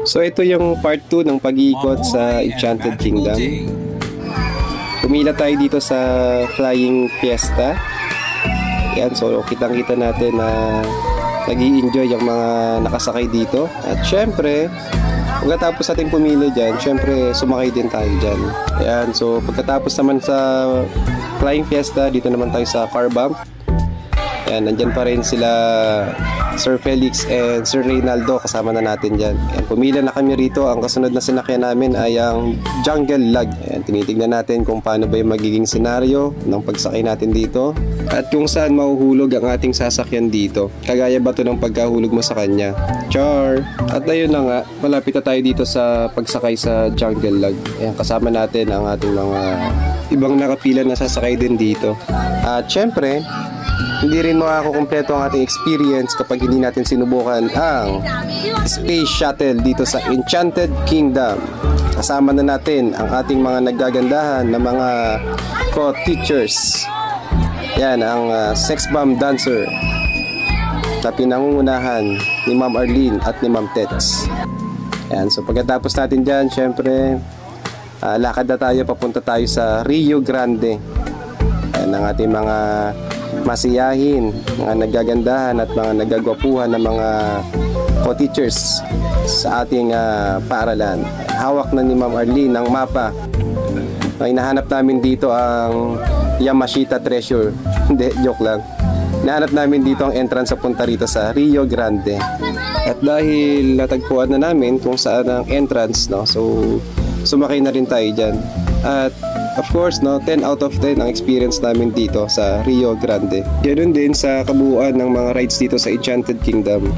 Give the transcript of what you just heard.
So ito yung part 2 ng pag-iikot sa Enchanted Kingdom. Pumila tayo dito sa Flying Fiesta. Yan, so kitang-kita natin na nag-i-enjoy yung mga nakasakay dito. At syempre, pagkatapos natin pumili dyan, syempre sumakay din tayo dyan. Yan, so pagkatapos naman sa Flying Fiesta, dito naman tayo sa car bump. Yan, nandyan pa rin sila Sir Felix and Sir Reynaldo, kasama na natin dyan. Yan, pumila na kami rito. Ang kasunod na sinakyan namin ay ang Jungle Log. Yan, tinitignan natin kung paano ba yung magiging senaryo ng pagsakay natin dito at kung saan mahuhulog ang ating sasakyan dito. Kagaya ba ito ng pagkahulog mo sa kanya? Char! At ayun na nga, malapit na tayo dito sa pagsakay sa Jungle Log. Yan, kasama natin ang ating mga ibang nakapila na sasakay din dito. At syempre, hindi rin makakumpleto ang ating experience kapag hindi natin sinubukan ang Space Shuttle dito sa Enchanted Kingdom. Kasama na natin ang ating mga naggagandahan na mga co-teachers. Yan, ang sex bomb dancer na pinangungunahan ni Ma'am Arlene at ni Ma'am Tets. Yan, so pagkatapos natin dyan, syempre, lakad na tayo, papunta tayo sa Rio Grande. Yan ang ating mga masiyahin, mga nagagandahan at mga nagagwapuhan na mga co-teachers sa ating paaralan. Hawak na ni Ma'am Arlene ang mapa. Ang hinahanap namin dito ang Yamashita Treasure. Hindi, joke lang. Hinahanap namin dito ang entrance sa punta rito sa Rio Grande. At dahil natagpuan na namin kung saan ang entrance, no, so sumakay na rin tayo dyan. At of course, no, 10 out of 10 ang experience namin dito sa Rio Grande. Ganoon din sa kabuuan ng mga rides dito sa Enchanted Kingdom.